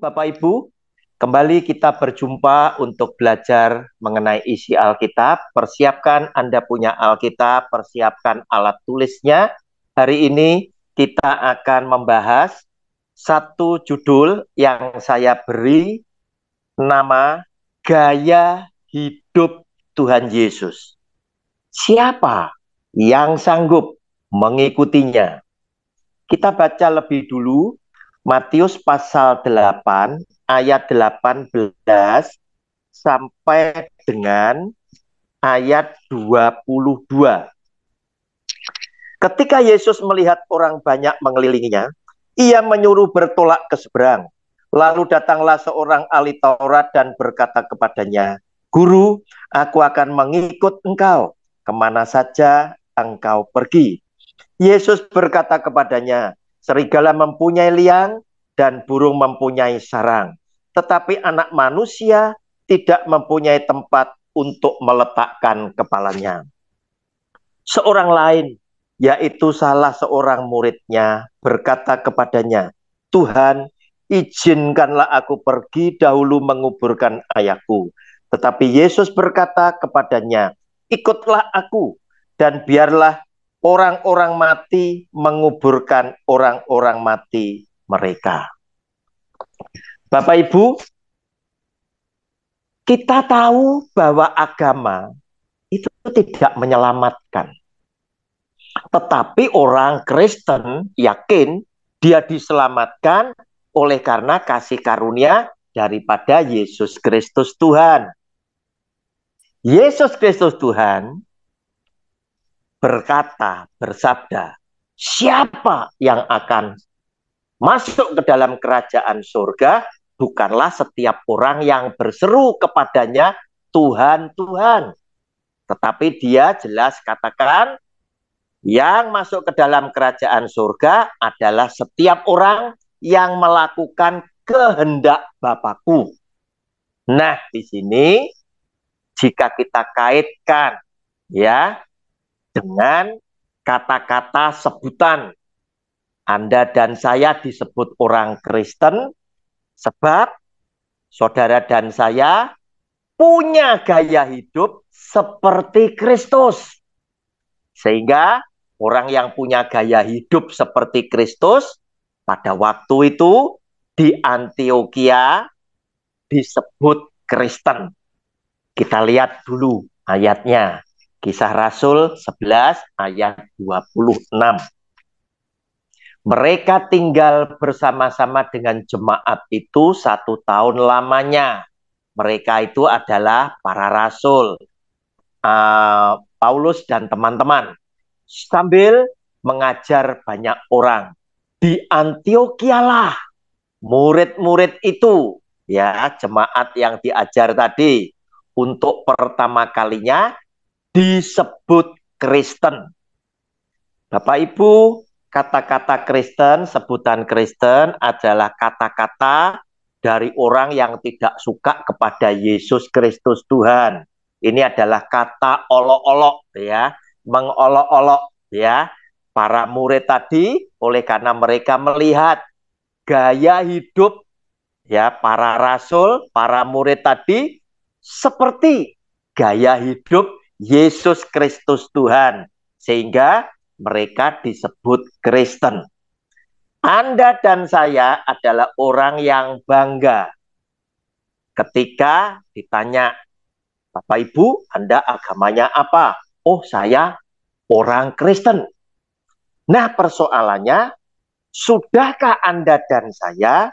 Bapak Ibu, kembali kita berjumpa untuk belajar mengenai isi Alkitab. Persiapkan Anda punya Alkitab, persiapkan alat tulisnya. Hari ini kita akan membahas satu judul yang saya beri nama Gaya Hidup Tuhan Yesus. Siapa yang sanggup mengikutinya? Kita baca lebih dulu Matius pasal 8 ayat 18 sampai dengan ayat 22. Ketika Yesus melihat orang banyak mengelilinginya, ia menyuruh bertolak ke seberang. Lalu datanglah seorang ahli Taurat dan berkata kepadanya, "Guru, aku akan mengikut engkau kemana saja engkau pergi." Yesus berkata kepadanya, "Serigala mempunyai liang dan burung mempunyai sarang, tetapi anak manusia tidak mempunyai tempat untuk meletakkan kepalanya." Seorang lain, yaitu salah seorang muridnya, berkata kepadanya, "Tuhan, izinkanlah aku pergi dahulu menguburkan ayahku." Tetapi Yesus berkata kepadanya, "Ikutlah aku, dan biarlah orang-orang mati menguburkan orang-orang mati mereka." Bapak Ibu, kita tahu bahwa agama itu tidak menyelamatkan. Tetapi orang Kristen yakin dia diselamatkan oleh karena kasih karunia daripada Yesus Kristus Tuhan. Yesus Kristus Tuhan berkata, bersabda, siapa yang akan masuk ke dalam kerajaan surga bukanlah setiap orang yang berseru kepadanya, Tuhan, Tuhan. Tetapi dia jelas katakan, yang masuk ke dalam kerajaan surga adalah setiap orang yang melakukan kehendak Bapakku. Nah, di sini jika kita kaitkan ya dengan kata-kata sebutan, Anda dan saya disebut orang Kristen sebab saudara dan saya punya gaya hidup seperti Kristus. Sehingga orang yang punya gaya hidup seperti Kristus pada waktu itu di Antioquia disebut Kristen. Kita lihat dulu ayatnya. Kisah Rasul 11 ayat 26. Mereka tinggal bersama-sama dengan jemaat itu 1 tahun lamanya. Mereka itu adalah para rasul, Paulus dan teman-teman. Sambil mengajar banyak orang. Di Antioquia lah murid-murid itu, ya, jemaat yang diajar tadi, untuk pertama kalinya disebut Kristen. Bapak Ibu, kata-kata Kristen, sebutan Kristen adalah kata-kata dari orang yang tidak suka kepada Yesus Kristus Tuhan. Ini adalah kata olok-olok, ya, mengolok-olok, ya, para murid tadi, oleh karena mereka melihat gaya hidup ya para rasul, para murid tadi seperti gaya hidup Yesus Kristus Tuhan, sehingga mereka disebut Kristen. Anda dan saya adalah orang yang bangga ketika ditanya, Bapak Ibu, Anda agamanya apa? Oh, saya orang Kristen. Nah, persoalannya, sudahkah Anda dan saya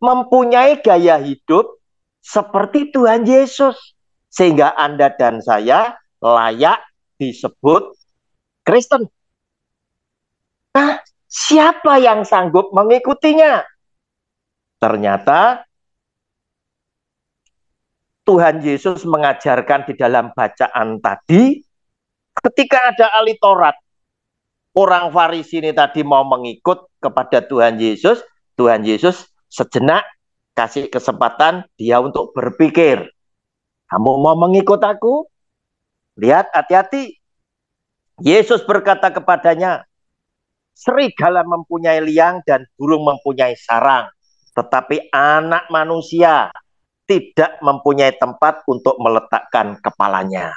mempunyai gaya hidup seperti Tuhan Yesus, sehingga Anda dan saya layak disebut Kristen? Nah, siapa yang sanggup mengikutinya? Ternyata Tuhan Yesus mengajarkan di dalam bacaan tadi, ketika ada ahli Taurat, orang Farisi ini tadi mau mengikut kepada Tuhan Yesus sejenak kasih kesempatan dia untuk berpikir. Kamu mau mengikut aku? Lihat, hati-hati. Yesus berkata kepadanya, serigala mempunyai liang dan burung mempunyai sarang. tetapi anak manusia tidak mempunyai tempat untuk meletakkan kepalanya.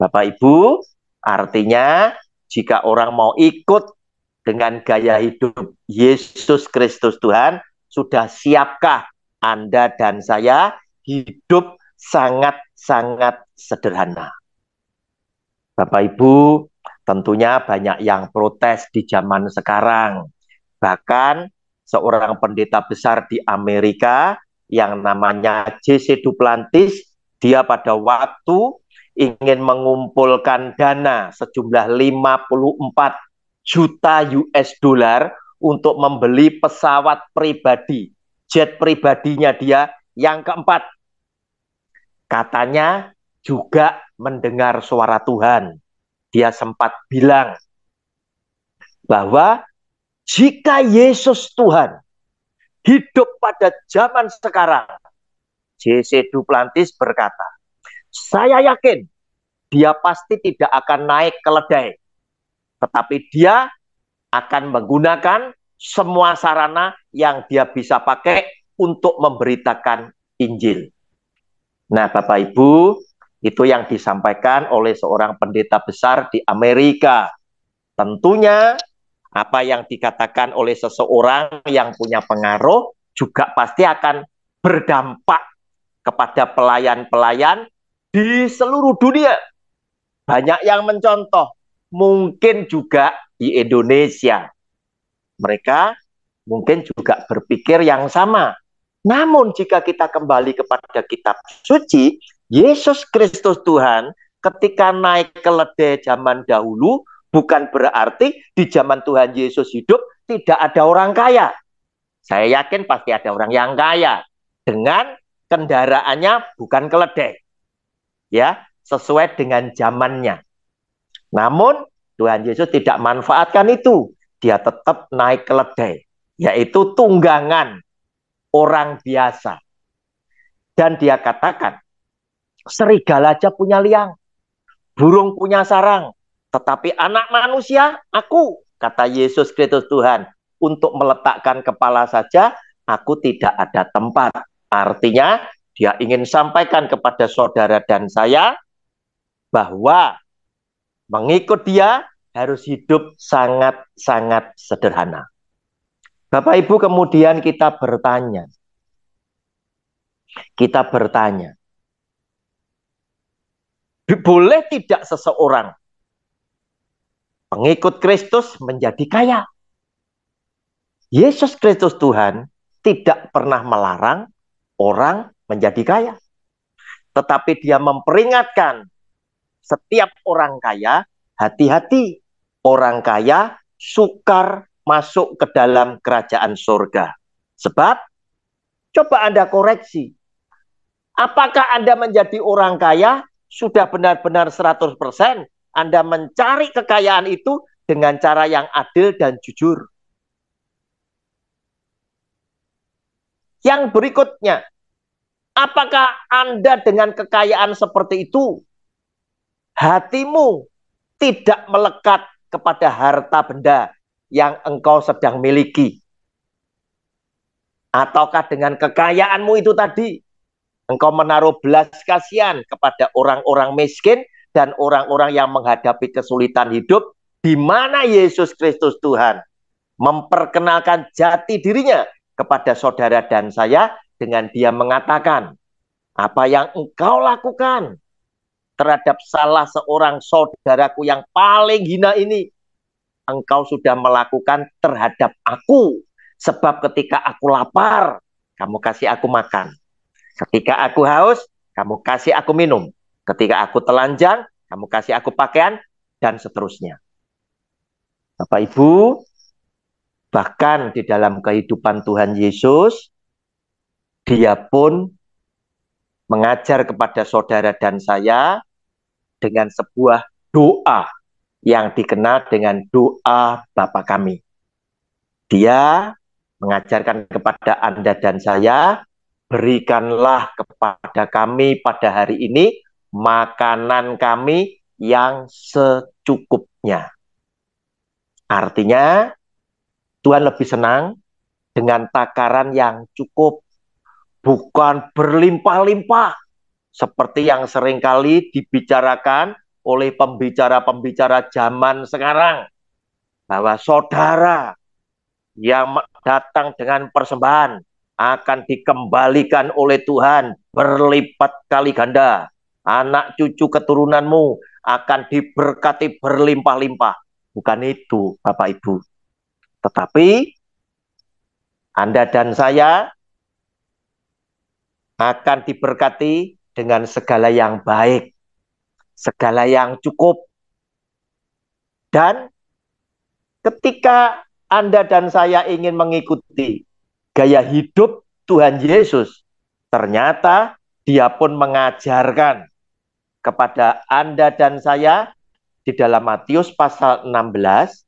Bapak Ibu, artinya jika orang mau ikut dengan gaya hidup Yesus Kristus Tuhan, sudah siapkah Anda dan saya hidup sangat-sangat sederhana? Bapak Ibu, tentunya banyak yang protes di zaman sekarang. Bahkan seorang pendeta besar di Amerika yang namanya J.C. Duplantis, dia pada waktu ingin mengumpulkan dana sejumlah 54 juta US dollar untuk membeli pesawat pribadi, jet pribadinya dia yang keempat. Katanya juga mendengar suara Tuhan. Dia sempat bilang bahwa jika Yesus Tuhan hidup pada zaman sekarang, J.C. Duplantis berkata, saya yakin dia pasti tidak akan naik keledai, tetapi dia akan menggunakan semua sarana yang dia bisa pakai untuk memberitakan Injil. Nah, Bapak Ibu, itu yang disampaikan oleh seorang pendeta besar di Amerika. Tentunya apa yang dikatakan oleh seseorang yang punya pengaruh juga pasti akan berdampak kepada pelayan-pelayan di seluruh dunia. Banyak yang mencontoh, mungkin juga di Indonesia. Mereka mungkin juga berpikir yang sama. Namun jika kita kembali kepada kitab suci, Yesus Kristus Tuhan ketika naik keledai zaman dahulu, bukan berarti di zaman Tuhan Yesus hidup tidak ada orang kaya. Saya yakin pasti ada orang yang kaya dengan kendaraannya bukan keledai. Ya, sesuai dengan zamannya. Namun Tuhan Yesus tidak manfaatkan itu. Dia tetap naik keledai, yaitu tunggangan orang biasa. Dan dia katakan, serigala aja punya liang, burung punya sarang, tetapi anak manusia, aku, kata Yesus Kristus Tuhan, untuk meletakkan kepala saja, aku tidak ada tempat. Artinya, dia ingin sampaikan kepada saudara dan saya, bahwa mengikut dia harus hidup sangat-sangat sederhana. Bapak Ibu, kemudian kita bertanya, boleh tidak seseorang pengikut Kristus menjadi kaya? Yesus Kristus Tuhan tidak pernah melarang orang menjadi kaya. Tetapi dia memperingatkan setiap orang kaya, hati-hati, orang kaya sukar masuk ke dalam kerajaan surga. Sebab, coba Anda koreksi, apakah Anda menjadi orang kaya sudah benar-benar 100%? Anda mencari kekayaan itu dengan cara yang adil dan jujur. Yang berikutnya, apakah Anda dengan kekayaan seperti itu, hatimu tidak melekat kepada harta benda yang engkau sedang miliki? Ataukah dengan kekayaanmu itu tadi, engkau menaruh belas kasihan kepada orang-orang miskin dan orang-orang yang menghadapi kesulitan hidup, di mana Yesus Kristus Tuhan memperkenalkan jati dirinya kepada saudara dan saya dengan dia mengatakan, apa yang engkau lakukan terhadap salah seorang saudaraku yang paling hina ini, engkau sudah melakukan terhadap aku. Sebab ketika aku lapar, kamu kasih aku makan. Ketika aku haus, kamu kasih aku minum. Ketika aku telanjang, kamu kasih aku pakaian, dan seterusnya. Bapak Ibu, bahkan di dalam kehidupan Tuhan Yesus, dia pun mengajar kepada saudara dan saya dengan sebuah doa yang dikenal dengan doa Bapa Kami. Dia mengajarkan kepada Anda dan saya, berikanlah kepada kami pada hari ini makanan kami yang secukupnya. Artinya, Tuhan lebih senang dengan takaran yang cukup, bukan berlimpah-limpah seperti yang seringkali dibicarakan oleh pembicara-pembicara zaman sekarang, bahwa saudara yang datang dengan persembahan akan dikembalikan oleh Tuhan berlipat kali ganda. Anak cucu keturunanmu akan diberkati berlimpah-limpah. Bukan itu, Bapak Ibu. Tetapi Anda dan saya akan diberkati dengan segala yang baik, segala yang cukup. Dan ketika Anda dan saya ingin mengikuti gaya hidup Tuhan Yesus, ternyata Dia pun mengajarkan kepada Anda dan saya di dalam Matius pasal 16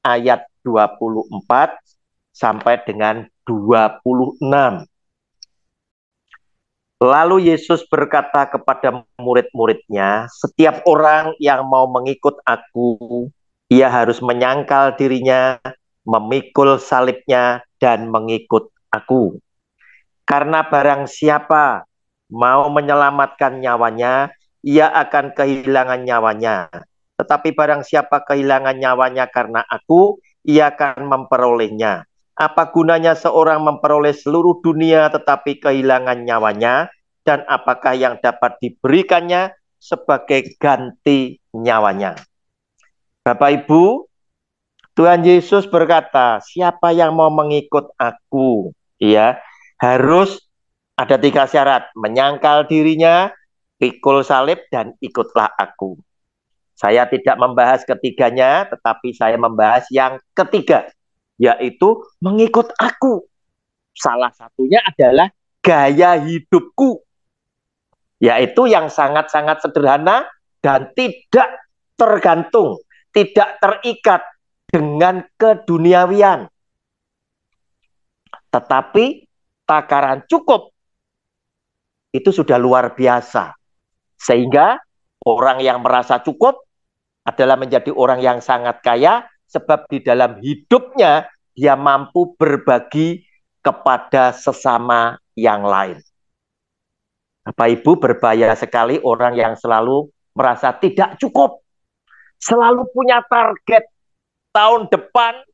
ayat 24 sampai dengan 26. Lalu Yesus berkata kepada murid-muridnya, setiap orang yang mau mengikut aku, ia harus menyangkal dirinya, memikul salibnya, dan mengikut aku. Karena barang siapa mau menyelamatkan nyawanya, ia akan kehilangan nyawanya. Tetapi barang siapa kehilangan nyawanya karena aku, ia akan memperolehnya. Apa gunanya seorang memperoleh seluruh dunia tetapi kehilangan nyawanya? Dan apakah yang dapat diberikannya sebagai ganti nyawanya? Bapak Ibu, Tuhan Yesus berkata, siapa yang mau mengikut aku, ya, harus ada 3 syarat, menyangkal dirinya, pikul salib, dan ikutlah aku. Saya tidak membahas ketiganya, tetapi saya membahas yang ketiga, yaitu mengikut aku. Salah satunya adalah gaya hidupku, yaitu yang sangat-sangat sederhana dan tidak tergantung, tidak terikat dengan keduniawian. Tetapi takaran cukup itu sudah luar biasa. Sehingga orang yang merasa cukup adalah menjadi orang yang sangat kaya, sebab di dalam hidupnya dia mampu berbagi kepada sesama yang lain. Bapak Ibu, berbahaya sekali orang yang selalu merasa tidak cukup, selalu punya target tahun depan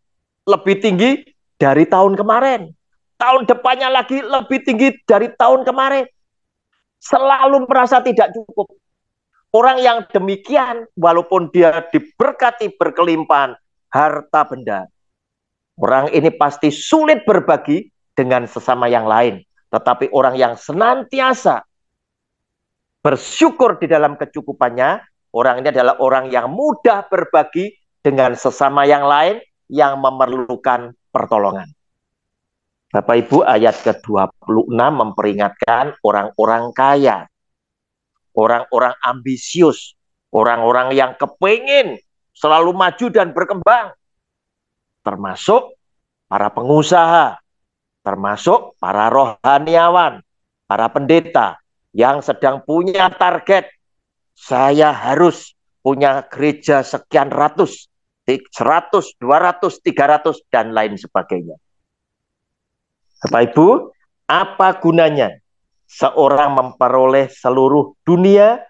lebih tinggi dari tahun kemarin, tahun depannya lagi lebih tinggi dari tahun kemarin, selalu merasa tidak cukup. Orang yang demikian, walaupun dia diberkati berkelimpahan harta benda, orang ini pasti sulit berbagi dengan sesama yang lain. Tetapi orang yang senantiasa bersyukur di dalam kecukupannya, orang ini adalah orang yang mudah berbagi dengan sesama yang lain yang memerlukan pertolongan. Bapak Ibu, ayat ke-26 memperingatkan orang-orang kaya, orang-orang ambisius, orang-orang yang kepingin selalu maju dan berkembang, termasuk para pengusaha, termasuk para rohaniawan, para pendeta yang sedang punya target, saya harus punya gereja sekian ratus, 100, 200, 300, dan lain sebagainya. Bapak Ibu, apa gunanya seorang memperoleh seluruh dunia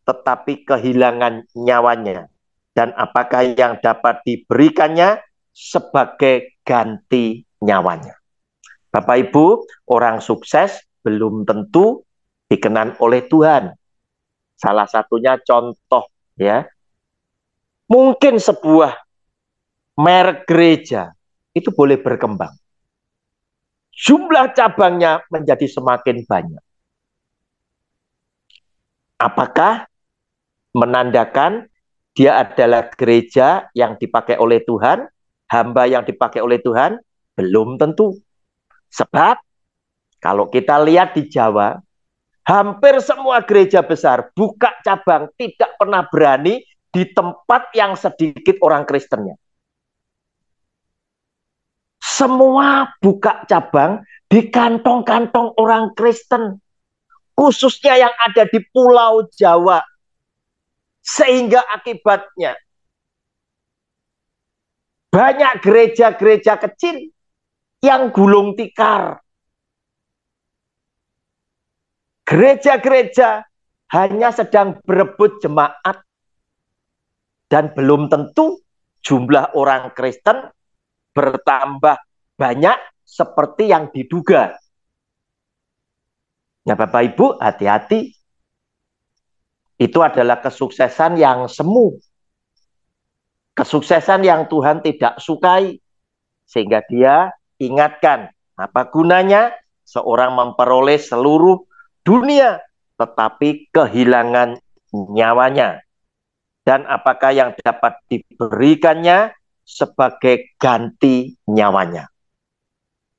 tetapi kehilangan nyawanya? Dan apakah yang dapat diberikannya sebagai ganti nyawanya? Bapak Ibu, orang sukses belum tentu dikenan oleh Tuhan. Salah satunya contoh, ya. Mungkin sebuah merek gereja itu boleh berkembang. Jumlah cabangnya menjadi semakin banyak. Apakah menandakan dia adalah gereja yang dipakai oleh Tuhan, hamba yang dipakai oleh Tuhan? Belum tentu. Sebab kalau kita lihat di Jawa, hampir semua gereja besar buka cabang tidak pernah berani di tempat yang sedikit orang Kristennya. Semua buka cabang di kantong-kantong orang Kristen, khususnya yang ada di Pulau Jawa. Sehingga akibatnya banyak gereja-gereja kecil yang gulung tikar. Gereja-gereja hanya sedang berebut jemaat dan belum tentu jumlah orang Kristen bertambah banyak seperti yang diduga. Nah, Bapak Ibu, hati-hati. Itu adalah kesuksesan yang semu. Kesuksesan yang Tuhan tidak sukai. Sehingga dia ingatkan, apa gunanya seorang memperoleh seluruh dunia, tetapi kehilangan nyawanya. Dan apakah yang dapat diberikannya sebagai ganti nyawanya.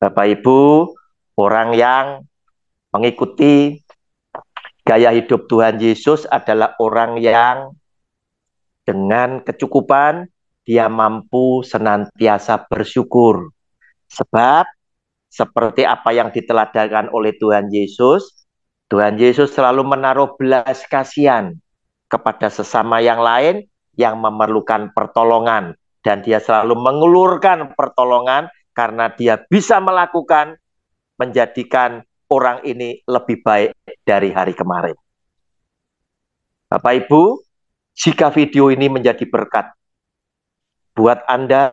Bapak Ibu, orang yang mengikuti gaya hidup Tuhan Yesus adalah orang yang dengan kecukupan dia mampu senantiasa bersyukur. Sebab seperti apa yang diteladankan oleh Tuhan Yesus selalu menaruh belas kasihan kepada sesama yang lain yang memerlukan pertolongan. Dan dia selalu mengulurkan pertolongan karena dia bisa melakukan, menjadikan orang ini lebih baik dari hari kemarin. Bapak Ibu, jika video ini menjadi berkat buat Anda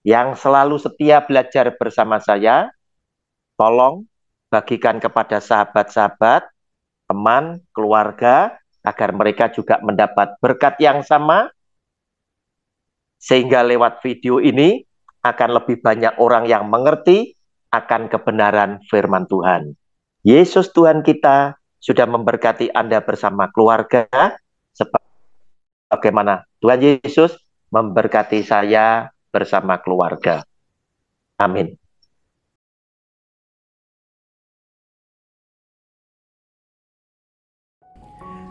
yang selalu setia belajar bersama saya, tolong bagikan kepada sahabat-sahabat, teman, keluarga, agar mereka juga mendapat berkat yang sama, sehingga lewat video ini akan lebih banyak orang yang mengerti akan kebenaran firman Tuhan. Yesus Tuhan kita sudah memberkati Anda bersama keluarga, sebagaimana Tuhan Yesus memberkati saya bersama keluarga. Amin.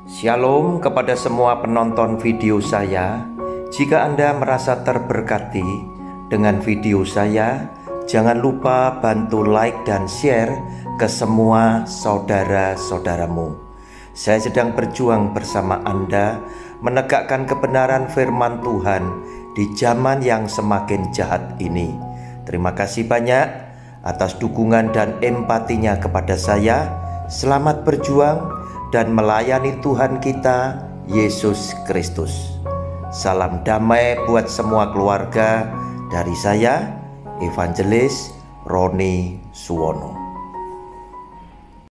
Shalom kepada semua penonton video saya. Jika Anda merasa terberkati dengan video saya, jangan lupa bantu like dan share ke semua saudara-saudaramu. Saya sedang berjuang bersama Anda menegakkan kebenaran firman Tuhan di zaman yang semakin jahat ini. Terima kasih banyak atas dukungan dan empatinya kepada saya. Selamat berjuang dan melayani Tuhan kita, Yesus Kristus. Salam damai buat semua keluarga dari saya, Evangelis Roni Suwono.